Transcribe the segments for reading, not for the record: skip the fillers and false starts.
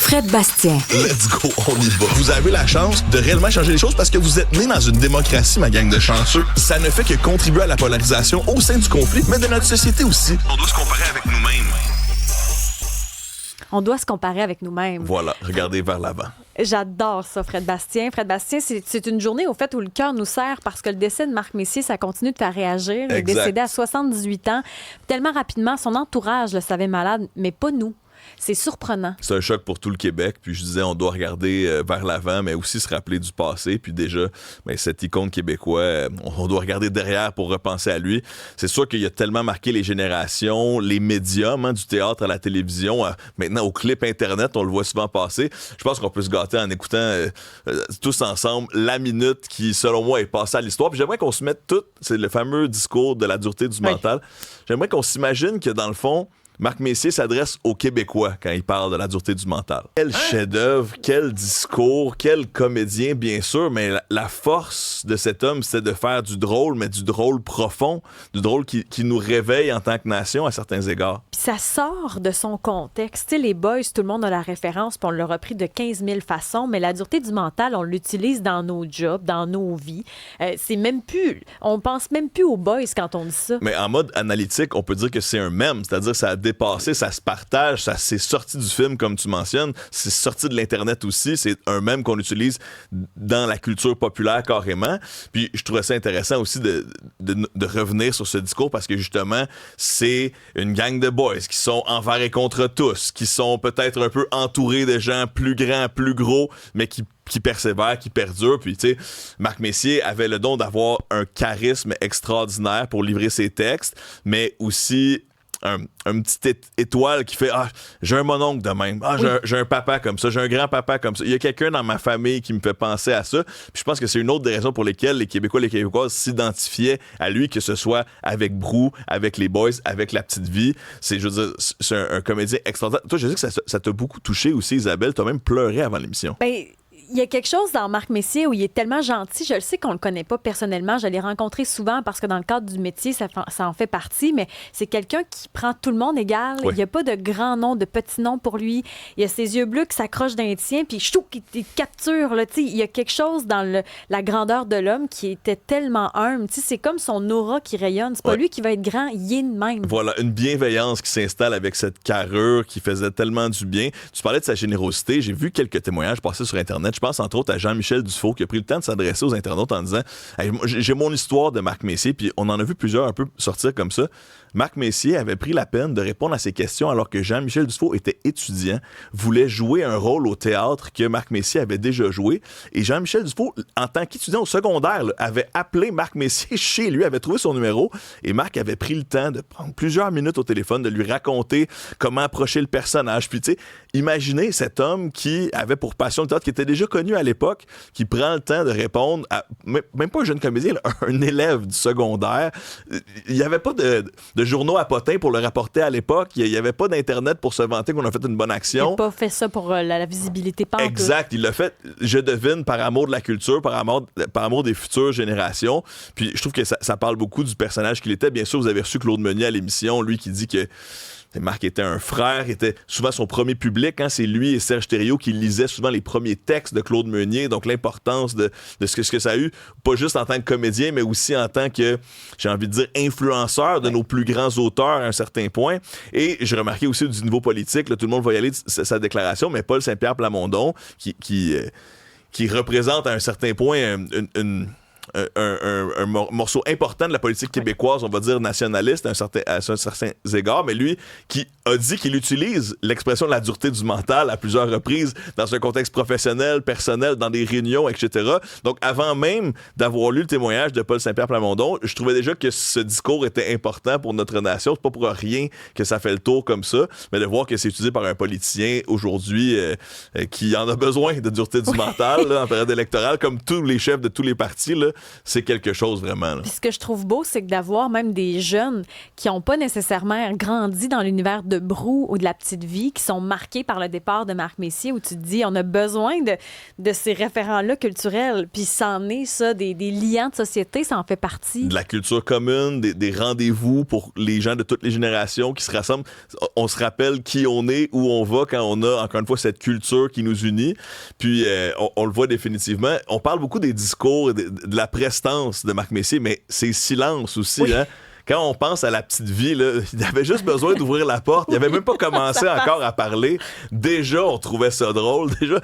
Fred Bastien. Let's go, on y va. Vous avez la chance de réellement changer les choses parce que vous êtes nés dans une démocratie, ma gang de chanceux. Ça ne fait que contribuer à la polarisation au sein du conflit, mais de notre société aussi. On doit se comparer avec nous-mêmes. On doit se comparer avec nous-mêmes. Voilà, regardez vers l'avant. J'adore ça, Fred Bastien. Fred Bastien, c'est une journée, au fait, où le cœur nous serre parce que le décès de Marc Messier, ça continue de faire réagir. Il est décédé à 78 ans. Tellement rapidement, son entourage le savait malade, mais pas nous. C'est surprenant. C'est un choc pour tout le Québec. Puis je disais, on doit regarder vers l'avant, mais aussi se rappeler du passé. Puis déjà, cette icône québécois, on doit regarder derrière pour repenser à lui. C'est sûr qu'il a tellement marqué les générations, les médiums, du théâtre à la télévision, maintenant au clip Internet, on le voit souvent passer. Je pense qu'on peut se gâter en écoutant tous ensemble la minute qui, selon moi, est passée à l'histoire. Puis j'aimerais qu'on se mette tout, c'est le fameux discours de la dureté du mental. J'aimerais qu'on s'imagine que, dans le fond, Marc Messier s'adresse aux Québécois quand il parle de la dureté du mental. Quel chef-d'œuvre, quel discours, quel comédien, bien sûr, mais la force de cet homme, c'est de faire du drôle, mais du drôle profond, du drôle qui nous réveille en tant que nation à certains égards. Puis ça sort de son contexte. Tu sais, les boys, tout le monde a la référence, puis on l'a repris de 15 000 façons, mais la dureté du mental, on l'utilise dans nos jobs, dans nos vies. C'est même plus... On pense même plus aux boys quand on dit ça. Mais en mode analytique, on peut dire que c'est un mème, c'est-à-dire que ça a dépassé, ça se partage, ça s'est sorti du film, comme tu mentionnes, c'est sorti de l'Internet aussi, c'est un mème qu'on utilise dans la culture populaire carrément. Puis je trouvais ça intéressant aussi de revenir sur ce discours parce que justement, c'est une gang de boys qui sont envers et contre tous, qui sont peut-être un peu entourés de gens plus grands, plus gros, mais qui persévèrent, qui perdurent. Puis, tu sais, Marc Messier avait le don d'avoir un charisme extraordinaire pour livrer ses textes, mais aussi un petit étoile qui fait « Ah, j'ai un mononcle de même. Ah, j'ai un papa comme ça. J'ai un grand-papa comme ça. Il y a quelqu'un dans ma famille qui me fait penser à ça. » Puis je pense que c'est une autre des raisons pour lesquelles les Québécois et les Québécoises s'identifiaient à lui, que ce soit avec Brou, avec les Boys, avec La Petite Vie. C'est, je veux dire, c'est un comédien extraordinaire. Toi, je sais que ça t'a beaucoup touché aussi, Isabelle. T'as même pleuré avant l'émission. Ben, il y a quelque chose dans Marc Messier où il est tellement gentil. Je le sais qu'on le connaît pas personnellement. Je l'ai rencontré souvent parce que dans le cadre du métier, ça en fait partie, mais c'est quelqu'un qui prend tout le monde égal. Oui. Il n'y a pas de grands noms, de petits noms pour lui. Il a ses yeux bleus qui s'accrochent d'un tien, puis chou, il capture. Là, il y a quelque chose dans la grandeur de l'homme qui était tellement humble. C'est comme son aura qui rayonne. C'est pas lui qui va être grand, il est de même. Voilà, une bienveillance qui s'installe avec cette carrure qui faisait tellement du bien. Tu parlais de sa générosité. J'ai vu quelques témoignages passer sur Internet. Je pense entre autres à Jean-Michel Dufault qui a pris le temps de s'adresser aux internautes en disant hey, j'ai mon histoire de Marc Messier, puis on en a vu plusieurs un peu sortir comme ça. Marc Messier avait pris la peine de répondre à ces questions alors que Jean-Michel Dufault était étudiant, voulait jouer un rôle au théâtre que Marc Messier avait déjà joué. Et Jean-Michel Dufault, en tant qu'étudiant au secondaire, avait appelé Marc Messier chez lui, avait trouvé son numéro, et Marc avait pris le temps de prendre plusieurs minutes au téléphone, de lui raconter comment approcher le personnage. Puis tu sais, imaginez cet homme qui avait pour passion le théâtre, qui était déjà connu à l'époque, qui prend le temps de répondre à, même pas un jeune comédien, un élève du secondaire. Il n'y avait pas de journaux à potins pour le rapporter à l'époque. Il n'y avait pas d'Internet pour se vanter qu'on a fait une bonne action. Il n'a pas fait ça pour la visibilité. Pas exact. Il l'a fait, je devine, par amour de la culture, par amour des futures générations. Puis je trouve que ça parle beaucoup du personnage qu'il était. Bien sûr, vous avez reçu Claude Meunier à l'émission, lui qui dit que Marc était un frère, était souvent son premier public. C'est lui et Serge Thériault qui lisaient souvent les premiers textes de Claude Meunier. Donc, l'importance de ce que ça a eu, pas juste en tant que comédien, mais aussi en tant que, j'ai envie de dire, influenceur de nos plus grands auteurs à un certain point. Et j'ai remarqué aussi du niveau politique, là, tout le monde va y aller de sa déclaration, mais Paul Saint-Pierre Plamondon, qui représente à un certain point un morceau important de la politique québécoise, on va dire nationaliste à certains égards, mais lui qui a dit qu'il utilise l'expression de la dureté du mental à plusieurs reprises dans un contexte professionnel, personnel, dans des réunions, etc. Donc avant même d'avoir lu le témoignage de Paul Saint-Pierre Plamondon, je trouvais déjà que ce discours était important pour notre nation. C'est pas pour rien que ça fait le tour comme ça, mais de voir que c'est utilisé par un politicien aujourd'hui qui en a besoin de dureté du mental là, en période électorale, comme tous les chefs de tous les partis là. c'est quelque chose vraiment. Là. Puis ce que je trouve beau, c'est que d'avoir même des jeunes qui n'ont pas nécessairement grandi dans l'univers de Brou ou de La Petite Vie, qui sont marqués par le départ de Marc Messier, où tu te dis, on a besoin de ces référents-là culturels. Puis c'en est ça, des liens de société, ça en fait partie. De la culture commune, des rendez-vous pour les gens de toutes les générations qui se rassemblent. On se rappelle qui on est, où on va quand on a, encore une fois, cette culture qui nous unit. Puis on le voit définitivement. On parle beaucoup des discours, de la prestance de Marc Messier, mais ses silences aussi, oui. Hein? Quand on pense à La Petite Vie, là, il avait juste besoin d'ouvrir la porte. Il avait même pas commencé encore à parler. Déjà, on trouvait ça drôle. Déjà,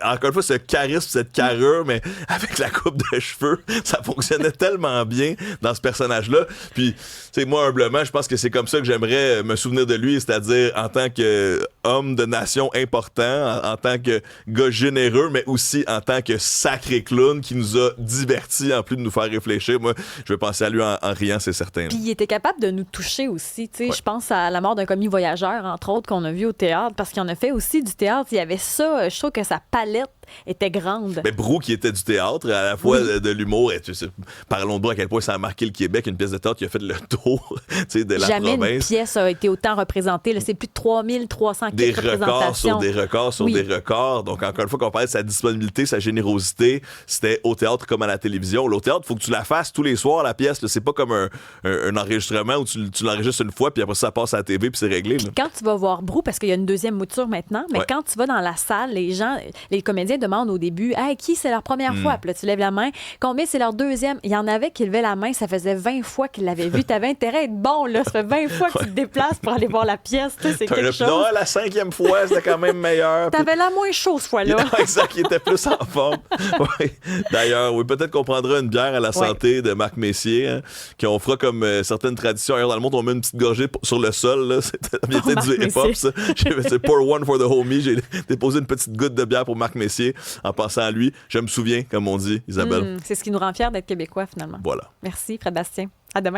encore une fois, ce charisme, cette carrure, mais avec la coupe de cheveux, ça fonctionnait tellement bien dans ce personnage-là. Puis, tu sais, moi, humblement, je pense que c'est comme ça que j'aimerais me souvenir de lui, c'est-à-dire en tant qu'homme de nation important, en tant que gars généreux, mais aussi en tant que sacré clown qui nous a divertis en plus de nous faire réfléchir. Moi, je vais penser à lui en riant, c'est certain. Puis il était capable de nous toucher aussi. Tu sais, Ouais. je pense à la mort d'un commis voyageur, entre autres, qu'on a vu au théâtre, parce qu'il en a fait aussi du théâtre. Il y avait ça, je trouve que sa palette était grande. Mais Brou, qui était du théâtre, à la fois de l'humour, et tu sais, parlons de Brou, à quel point ça a marqué le Québec, une pièce de théâtre qui a fait le tour tu sais, de la Jamais province. une pièce a été autant représentée. Là, c'est plus de 3300 Des records représentations. sur des records sur Oui. des records. Donc, encore une fois, quand on parlait de sa disponibilité, sa générosité, c'était au théâtre comme à la télévision. Au théâtre, il faut que tu la fasses tous les soirs, la pièce. Là. C'est pas comme un enregistrement où tu l'enregistres une fois, puis après ça passe à la TV, puis c'est réglé. Là. Quand tu vas voir Brou, parce qu'il y a une deuxième mouture maintenant, mais Ouais. quand tu vas dans la salle, les comédiens demandent au début, hey, qui c'est leur première fois? Puis là, tu lèves la main. Combien c'est leur deuxième? Il y en avait qui levaient la main, ça faisait 20 fois qu'ils l'avaient vu. T'avais intérêt à être bon, là. Ça fait 20 fois que tu te déplaces pour aller voir la pièce. Tu sais, c'est quelque chose. Non, la 5e fois, c'était quand même meilleur. Puis- T'avais la moins chaud ce fois-là. Exact, il était plus en forme. Ouais. D'ailleurs, oui, peut-être qu'on prendra une bière à la santé de Marc Messier, hein, qu'on fera comme certaines traditions ailleurs dans le monde, on met une petite gorgée sur le sol. Là. C'était Marc du hip-hop, Messier. ça. C'est pour one for the homie. J'ai déposé une petite goutte de bière pour Marc Messier en pensant à lui. Je me souviens, comme on dit, Isabelle. C'est ce qui nous rend fiers d'être Québécois, finalement. Voilà. Merci, Fred Bastien. À demain.